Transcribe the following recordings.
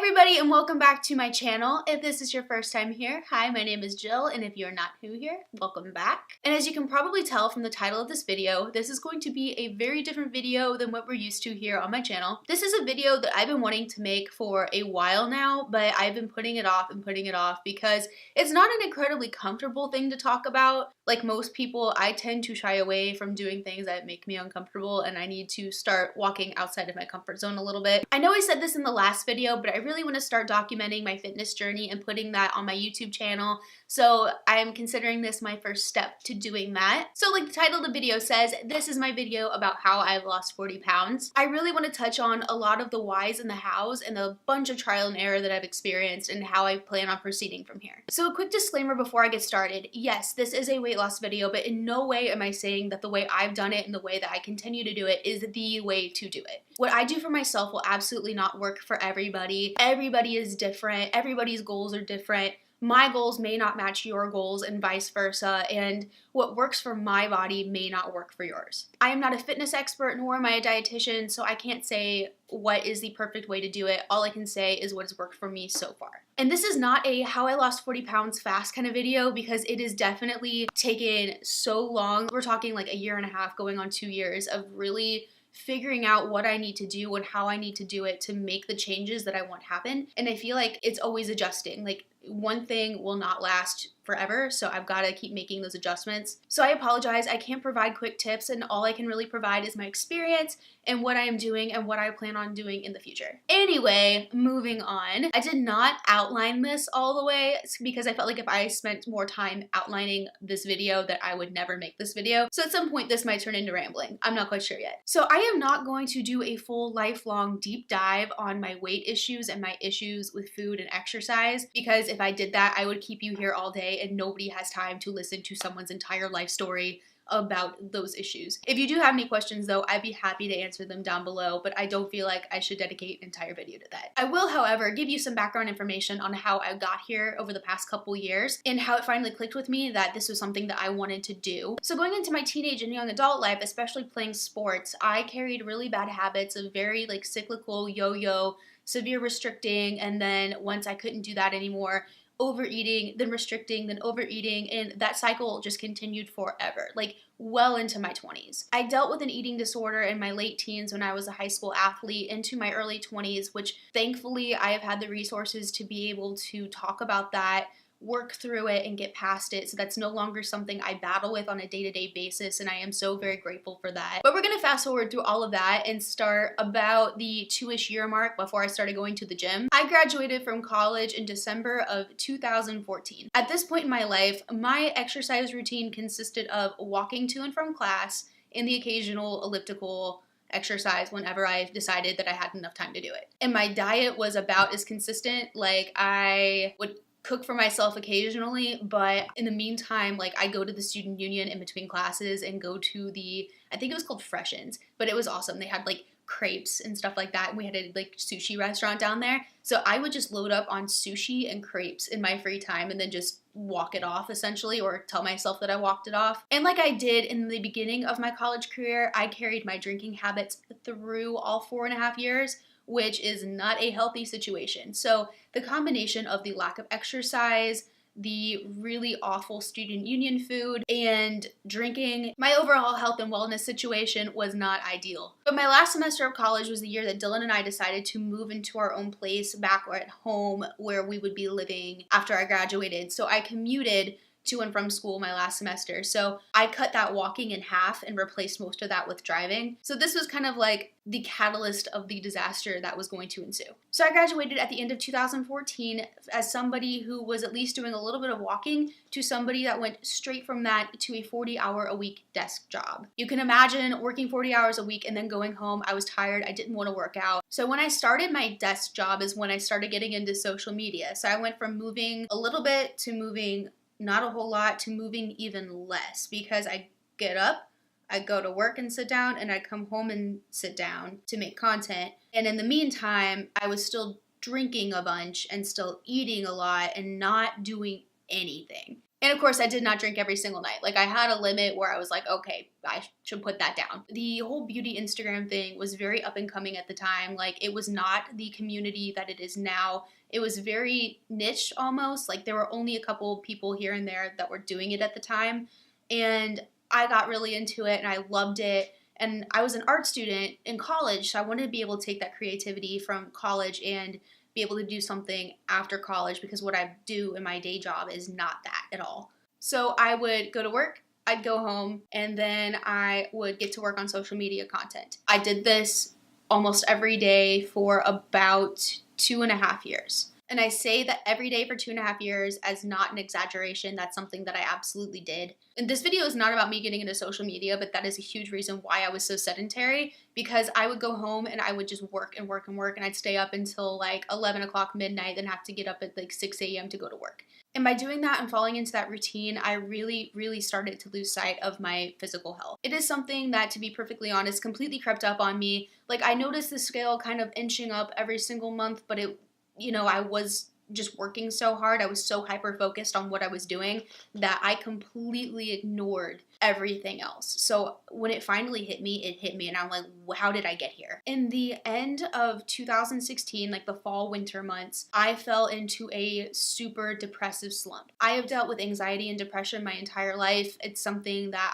everybody and welcome back to my channel. If this is your first time here, hi, my name is Jill, and if you're not new here, welcome back. And as you can probably tell from the title of this video, this is going to be a very different video than what we're used to here on my channel. This is a video that I've been wanting to make for a while now, but I've been putting it off because it's not an incredibly comfortable thing to talk about. Like most people, I tend to shy away from doing things that make me uncomfortable, and I need to start walking outside of my comfort zone a little bit. I know I said this in the last video, but I really want to start documenting my fitness journey and putting that on my YouTube channel. So I'm considering this my first step to doing that. So like the title of the video says, this is my video about how I've lost 40 pounds. I really want to touch on a lot of the whys and the hows and the bunch of trial and error that I've experienced and how I plan on proceeding from here. So a quick disclaimer before I get started. Yes, this is a weight loss video, but in no way am I saying that the way I've done it and the way that I continue to do it is the way to do it. What I do for myself will absolutely not work for everybody. Everybody is different. Everybody's goals are different. My goals may not match your goals and vice versa, and what works for my body may not work for yours. I am not a fitness expert, nor am I a dietitian, so I can't say what is the perfect way to do it. All I can say is what has worked for me so far. And this is not a how I lost 40 pounds fast kind of video, because it is definitely taken so long. We're talking like a year and a half going on 2 years of really figuring out what I need to do and how I need to do it to make the changes that I want happen. And I feel like it's always adjusting. Like one thing will not last forever, so I've got to keep making those adjustments. So I apologize, I can't provide quick tips, and all I can really provide is my experience and what I am doing and what I plan on doing in the future. Anyway, moving on. I did not outline this all the way because I felt like if I spent more time outlining this video that I would never make this video. So at some point this might turn into rambling. I'm not quite sure yet. So I am not going to do a full lifelong deep dive on my weight issues and my issues with food and exercise, because if I did that, I would keep you here all day and nobody has time to listen to someone's entire life story about those issues. If you do have any questions though, I'd be happy to answer them down below, but I don't feel like I should dedicate an entire video to that. I will, however, give you some background information on how I got here over the past couple years and how it finally clicked with me that this was something that I wanted to do. So going into my teenage and young adult life, especially playing sports, I carried really bad habits of very like cyclical yo-yo, severe restricting, and then once I couldn't do that anymore, overeating, then restricting, then overeating, and that cycle just continued forever, like well into my 20s. I dealt with an eating disorder in my late teens when I was a high school athlete into my early 20s, which thankfully I have had the resources to be able to talk about that, work through it, and get past it. So that's no longer something I battle with on a day-to-day basis, and I am so very grateful for that. But we're gonna fast forward through all of that and start about the 2-ish year mark before I started going to the gym. I graduated from college in December of 2014. At this point in my life, my exercise routine consisted of walking to and from class and the occasional elliptical exercise whenever I decided that I had enough time to do it. And my diet was about as consistent. Like I would cook for myself occasionally, but in the meantime, like I go to the student union in between classes and go to the, I think it was called Freshens, but it was awesome. They had like crepes and stuff like that, and we had a like sushi restaurant down there. So I would just load up on sushi and crepes in my free time and then just walk it off essentially, or tell myself that I walked it off. And like I did in the beginning of my college career, I carried my drinking habits through all 4.5 years, which is not a healthy situation. So the combination of the lack of exercise, the really awful student union food, and drinking, my overall health and wellness situation was not ideal. But my last semester of college was the year that Dylan and I decided to move into our own place back at home where we would be living after I graduated. So I commuted to and from school my last semester. So I cut that walking in half and replaced most of that with driving. So this was kind of like the catalyst of the disaster that was going to ensue. So I graduated at the end of 2014 as somebody who was at least doing a little bit of walking to somebody that went straight from that to a 40-hour-a-week desk job. You can imagine working 40 hours a week and then going home. I was tired. I didn't want to work out. So when I started my desk job is when I started getting into social media. So I went from moving a little bit to moving not a whole lot to moving even less, because I get up, I go to work and sit down, and I come home and sit down to make content. And in the meantime, I was still drinking a bunch and still eating a lot and not doing anything. And of course, I did not drink every single night. Like, I had a limit where I was like, okay, I should put that down. The whole beauty Instagram thing was very up and coming at the time. Like, it was not the community that it is now. It was very niche almost. Like, there were only a couple people here and there that were doing it at the time. And I got really into it and I loved it. And I was an art student in college, so I wanted to be able to take that creativity from college and be able to do something after college, because what I do in my day job is not that at all. So I would go to work, I'd go home, and then I would get to work on social media content. I did this almost every day for about 2.5 years. And I say that every day for 2.5 years as not an exaggeration. That's something that I absolutely did. And this video is not about me getting into social media, but that is a huge reason why I was so sedentary, because I would go home and I would just work and work and work, and I'd stay up until like 11 o'clock midnight, then have to get up at like 6 a.m. to go to work. And by doing that and falling into that routine, I really, really started to lose sight of my physical health. It is something that, to be perfectly honest, completely crept up on me. Like, I noticed the scale kind of inching up every single month, but I was just working so hard. I was so hyper focused on what I was doing that I completely ignored everything else. So when it finally hit me, and I'm like, how did I get here? In the end of 2016, like the fall winter months, I fell into a super depressive slump. I have dealt with anxiety and depression my entire life. It's something that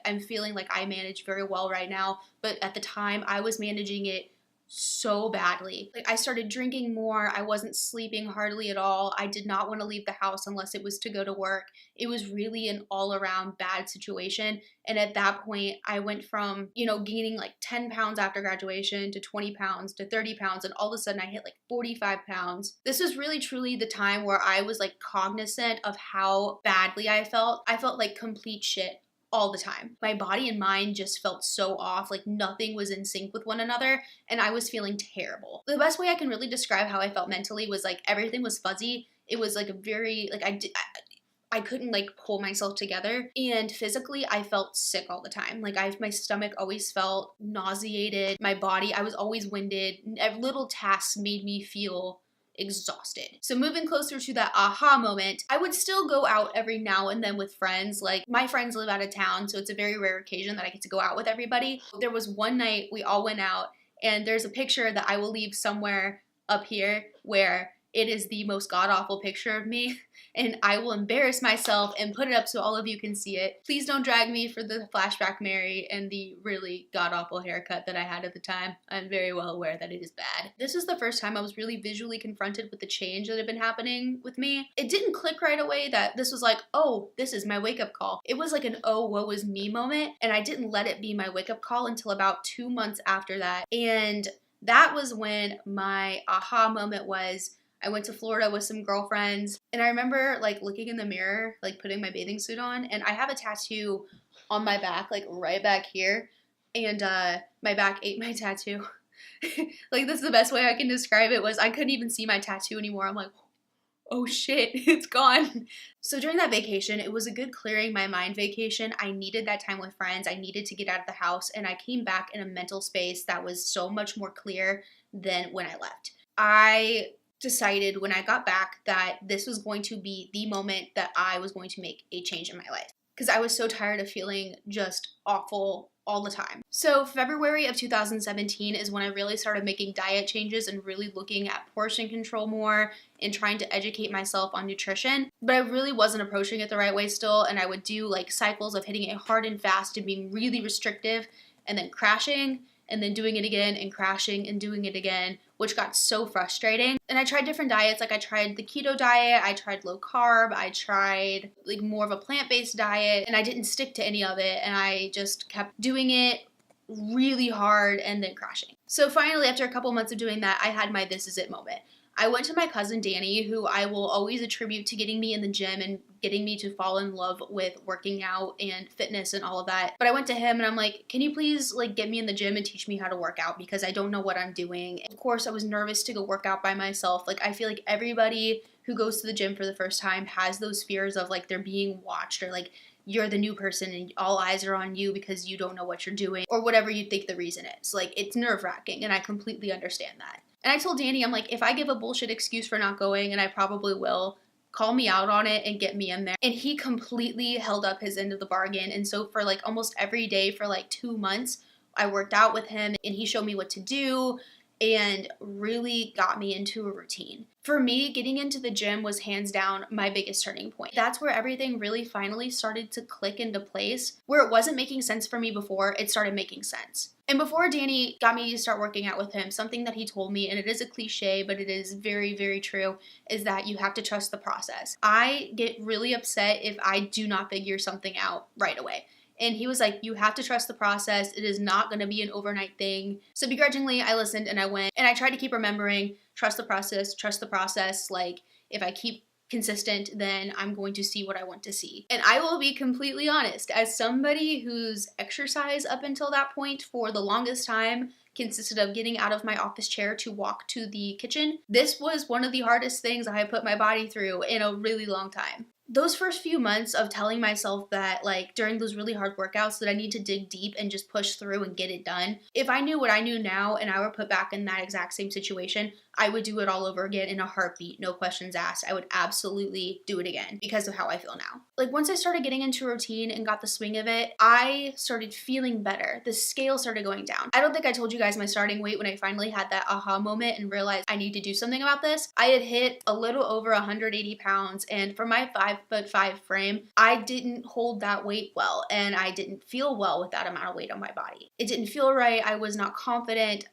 I'm feeling like I manage very well right now, but at the time I was managing it so badly. Like, I started drinking more. I wasn't sleeping hardly at all. I did not want to leave the house unless it was to go to work. It was really an all-around bad situation. And at that point, I went from, gaining like 10 pounds after graduation to 20 pounds to 30 pounds. And all of a sudden I hit like 45 pounds. This was really truly the time where I was like cognizant of how badly I felt. I felt like complete shit all the time. My body and mind just felt so off, like nothing was in sync with one another, and I was feeling terrible. The best way I can really describe how I felt mentally was like everything was fuzzy. It was like a very, like I couldn't like pull myself together, and physically I felt sick all the time. Like my stomach always felt nauseated. My body, I was always winded. Little tasks made me feel exhausted. So moving closer to that aha moment, I would still go out every now and then with friends. Like, my friends live out of town, so it's a very rare occasion that I get to go out with everybody. There was one night we all went out, and there's a picture that I will leave somewhere up here where it is the most god-awful picture of me, and I will embarrass myself and put it up so all of you can see it. Please don't drag me for the flashback Mary and the really god-awful haircut that I had at the time. I'm very well aware that it is bad. This is the first time I was really visually confronted with the change that had been happening with me. It didn't click right away that this was like, oh, this is my wake-up call. It was like an oh, woe is me moment, and I didn't let it be my wake-up call until about 2 months after that. And that was when my aha moment was. I went to Florida with some girlfriends, and I remember like looking in the mirror, like putting my bathing suit on, and I have a tattoo on my back, like right back here, and my back ate my tattoo. Like, this is the best way I can describe it, was I couldn't even see my tattoo anymore. I'm like, oh shit, it's gone. So during that vacation, it was a good clearing my mind vacation. I needed that time with friends. I needed to get out of the house, and I came back in a mental space that was so much more clear than when I left. I decided when I got back that this was going to be the moment that I was going to make a change in my life, because I was so tired of feeling just awful all the time. So February of 2017 is when I really started making diet changes and really looking at portion control more and trying to educate myself on nutrition. But I really wasn't approaching it the right way still, and I would do like cycles of hitting it hard and fast and being really restrictive and then crashing and then doing it again and crashing and doing it again, which got so frustrating. And I tried different diets. Like, I tried the keto diet, I tried low carb, I tried like more of a plant-based diet, and I didn't stick to any of it, and I just kept doing it really hard and then crashing. So finally, after a couple months of doing that, I had my this is it moment. I went to my cousin Danny, who I will always attribute to getting me in the gym and getting me to fall in love with working out and fitness and all of that. But I went to him and I'm like, can you please like get me in the gym and teach me how to work out, because I don't know what I'm doing. And of course, I was nervous to go work out by myself. Like, I feel like everybody who goes to the gym for the first time has those fears of like they're being watched, or like you're the new person and all eyes are on you because you don't know what you're doing, or whatever you think the reason is. Like, it's nerve-wracking, and I completely understand that. And I told Danny, I'm like, if I give a bullshit excuse for not going, and I probably will, call me out on it and get me in there. And he completely held up his end of the bargain. And so for like almost every day for like 2 months, I worked out with him and he showed me what to do and really got me into a routine. For me, getting into the gym was hands down my biggest turning point. That's where everything really finally started to click into place. Where it wasn't making sense for me before, it started making sense. And before Danny got me to start working out with him, something that he told me, and it is a cliche, but it is very, very true, is that you have to trust the process. I get really upset if I do not figure something out right away. And he was like, you have to trust the process. It is not going to be an overnight thing. So begrudgingly, I listened and I went and I tried to keep remembering, trust the process, trust the process. Like if I keep consistent, then I'm going to see what I want to see. And I will be completely honest, as somebody whose exercise up until that point for the longest time consisted of getting out of my office chair to walk to the kitchen, this was one of the hardest things I put my body through in a really long time. Those first few months of telling myself that like during those really hard workouts that I need to dig deep and just push through and get it done. If I knew what I knew now and I were put back in that exact same situation, I would do it all over again in a heartbeat, no questions asked. I would absolutely do it again because of how I feel now. Like once I started getting into routine and got the swing of it, I started feeling better. The scale started going down. I don't think I told you guys my starting weight when I finally had that aha moment and realized I need to do something about this. I had hit a little over 180 pounds, and for my 5'5" frame, I didn't hold that weight well and I didn't feel well with that amount of weight on my body. It didn't feel right. I was not confident.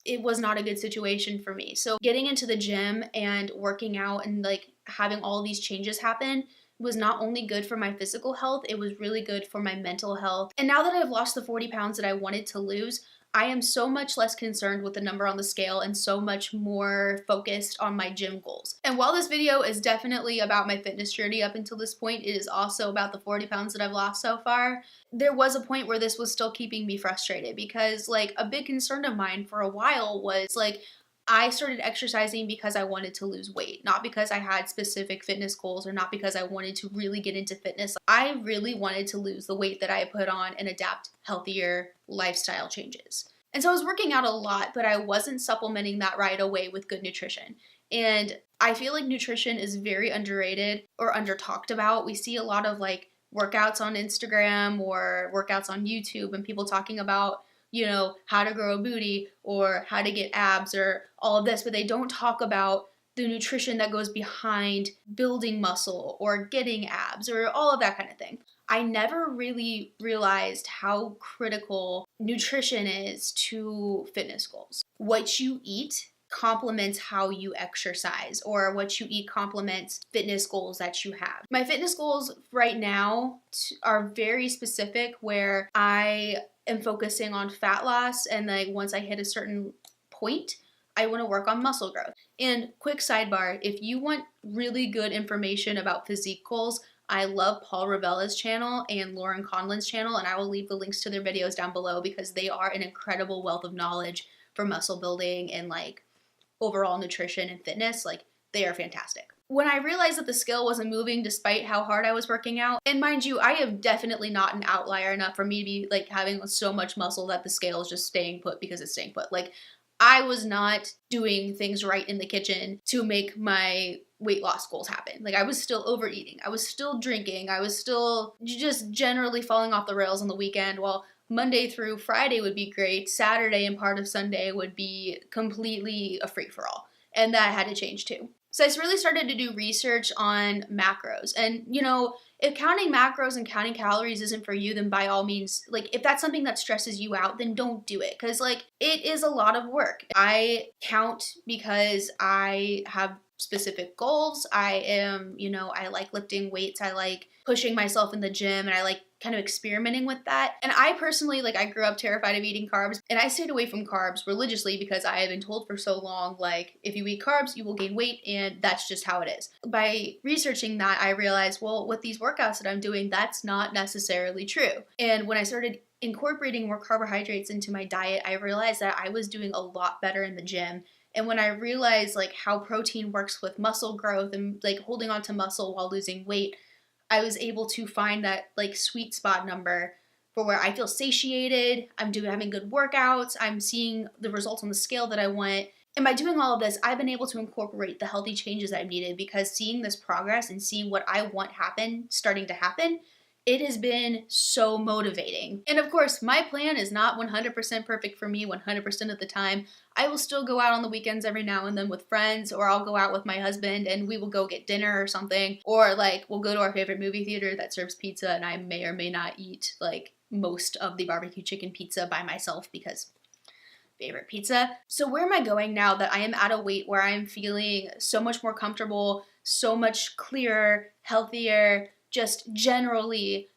It was not a good situation for me. So getting into the gym and working out and like having all these changes happen was not only good for my physical health, it was really good for my mental health. And now that I've lost the 40 pounds that I wanted to lose, I am so much less concerned with the number on the scale and so much more focused on my gym goals. And while this video is definitely about my fitness journey up until this point, it is also about the 40 pounds that I've lost so far. There was a point where this was still keeping me frustrated because like a big concern of mine for a while was like, I started exercising because I wanted to lose weight, not because I had specific fitness goals or not because I wanted to really get into fitness. I really wanted to lose the weight that I put on and adapt healthier lifestyle changes. And so I was working out a lot, but I wasn't supplementing that right away with good nutrition. And I feel like nutrition is very underrated or under talked about. We see a lot of like workouts on Instagram or workouts on YouTube and people talking about, you know, how to grow a booty or how to get abs or all of this, but they don't talk about the nutrition that goes behind building muscle or getting abs or all of that kind of thing. I never really realized how critical nutrition is to fitness goals. What you eat complements how you exercise, or what you eat complements fitness goals that you have. My fitness goals right now are very specific, where I am focusing on fat loss, and like once I hit a certain point, I want to work on muscle growth. And quick sidebar, if you want really good information about physique goals, I love Paul Ravella's channel and Lauren Conlon's channel, and I will leave the links to their videos down below because they are an incredible wealth of knowledge for muscle building and like overall nutrition and fitness. Like they are fantastic. When I realized that the scale wasn't moving despite how hard I was working out, and mind you, I am definitely not an outlier enough for me to be like having so much muscle that the scale is just staying put because it's staying put. Like I was not doing things right in the kitchen to make my weight loss goals happen. Like I was still overeating. I was still drinking. I was still just generally falling off the rails on the weekend. While Monday through Friday would be great, Saturday and part of Sunday would be completely a free-for-all. And that had to change too. So I really started to do research on macros. And, you know, if counting macros and counting calories isn't for you, then by all means, like, if that's something that stresses you out, then don't do it. Because, like, it is a lot of work. I count because I have specific goals. I am, you know, I like lifting weights. I like pushing myself in the gym, and I like kind of experimenting with that. And I personally, like, I grew up terrified of eating carbs, and I stayed away from carbs religiously because I had been told for so long, like, if you eat carbs, you will gain weight, and that's just how it is. By researching that, I realized, well, with these workouts that I'm doing, that's not necessarily true. And when I started incorporating more carbohydrates into my diet, I realized that I was doing a lot better in the gym. And when I realized like how protein works with muscle growth and like holding on to muscle while losing weight, I was able to find that like sweet spot number for where I feel satiated, I'm having good workouts, I'm seeing the results on the scale that I want, And by doing all of this, I've been able to incorporate the healthy changes I've needed, because seeing this progress and seeing what I want starting to happen, it has been so motivating. And of course, my plan is not 100% perfect for me 100% of the time. I will still go out on the weekends every now and then with friends, or I'll go out with my husband and we will go get dinner or something. Or like we'll go to our favorite movie theater that serves pizza, and I may or may not eat like most of the barbecue chicken pizza by myself because favorite pizza. So where am I going now that I am at a weight where I'm feeling so much more comfortable, so much clearer, healthier, just generally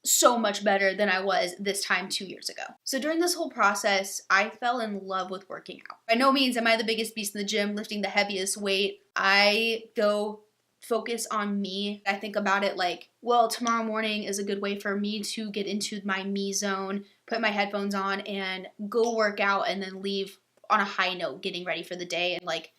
so much better than I was this time 2 years ago. So during this whole process, I fell in love with working out. By no means am I the biggest beast in the gym, lifting the heaviest weight. I go focus on me. I think about it like, well, tomorrow morning is a good way for me to get into my me zone, put my headphones on and go work out, and then leave on a high note, getting ready for the day. And like,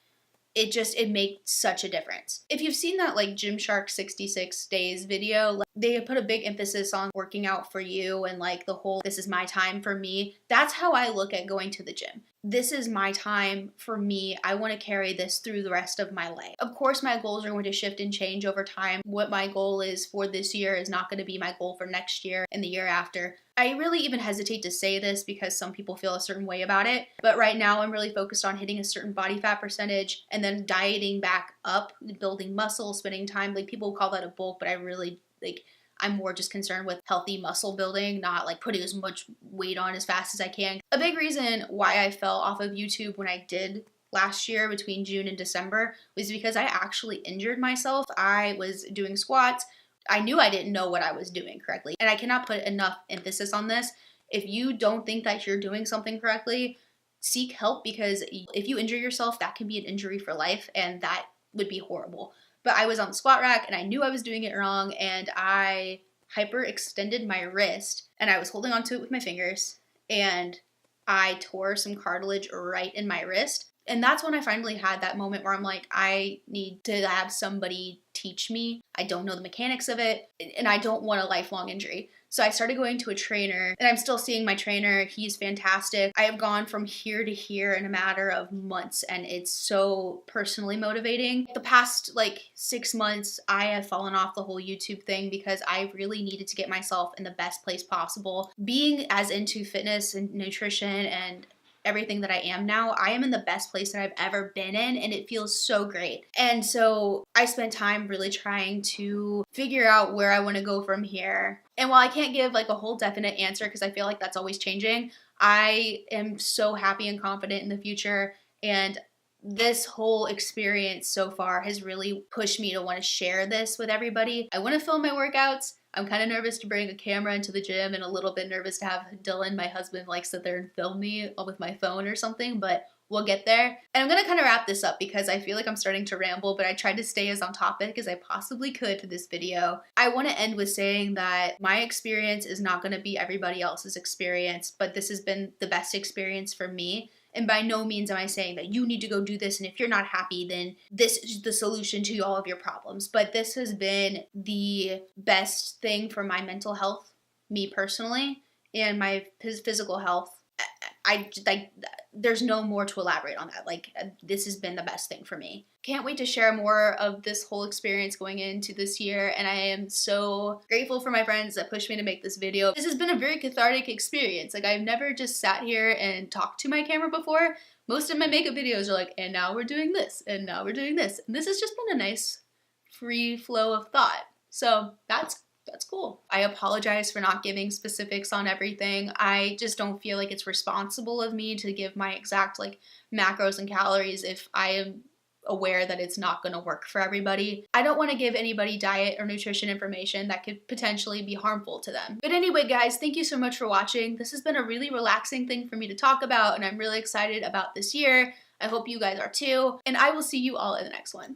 it makes such a difference. If you've seen that like Gymshark 66 days video, like, they put a big emphasis on working out for you and like the whole, this is my time for me. That's how I look at going to the gym. This is my time for me. I want to carry this through the rest of my life. Of course, my goals are going to shift and change over time. What my goal is for this year is not going to be my goal for next year and the year after. I really even hesitate to say this because some people feel a certain way about it. But right now I'm really focused on hitting a certain body fat percentage and then dieting back up, building muscle, spending time. Like people call that a bulk, but I really I'm more just concerned with healthy muscle building, not like putting as much weight on as fast as I can. A big reason why I fell off of YouTube when I did last year between June and December was because I actually injured myself. I was doing squats. I knew I didn't know what I was doing correctly. And I cannot put enough emphasis on this. If you don't think that you're doing something correctly, seek help, because if you injure yourself, that can be an injury for life, and that would be horrible. But I was on the squat rack and I knew I was doing it wrong, and I hyperextended my wrist and I was holding onto it with my fingers, and I tore some cartilage right in my wrist. And that's when I finally had that moment where I'm like, I need to have somebody teach me. I don't know the mechanics of it, and I don't want a lifelong injury. So I started going to a trainer, and I'm still seeing my trainer. He's fantastic. I have gone from here to here in a matter of months, and it's so personally motivating. The past 6 months, I have fallen off the whole YouTube thing because I really needed to get myself in the best place possible. Being as into fitness and nutrition and everything that I am now, I am in the best place that I've ever been in, and it feels so great. And so I spent time really trying to figure out where I want to go from here. And while I can't give a whole definite answer because I feel like that's always changing, I am so happy and confident in the future. And this whole experience so far has really pushed me to want to share this with everybody. I want to film my workouts. I'm kind of nervous to bring a camera into the gym, and a little bit nervous to have Dylan, my husband, sit there and film me with my phone or something, but we'll get there. And I'm going to kind of wrap this up because I feel like I'm starting to ramble, but I tried to stay as on topic as I possibly could to this video. I want to end with saying that my experience is not going to be everybody else's experience, but this has been the best experience for me. And by no means am I saying that you need to go do this, and if you're not happy, then this is the solution to all of your problems. But this has been the best thing for my mental health, me personally, and my physical health. There's no more to elaborate on that. This has been the best thing for me. Can't wait to share more of this whole experience going into this year, and I am so grateful for my friends that pushed me to make this video. This has been a very cathartic experience. I've never just sat here and talked to my camera before. Most of my makeup videos are and now we're doing this, and now we're doing this. And this has just been a nice free flow of thought. So that's cool. I apologize for not giving specifics on everything. I just don't feel like it's responsible of me to give my exact macros and calories if I am aware that it's not going to work for everybody. I don't want to give anybody diet or nutrition information that could potentially be harmful to them. But anyway, guys, thank you so much for watching. This has been a really relaxing thing for me to talk about, and I'm really excited about this year. I hope you guys are too, and I will see you all in the next one.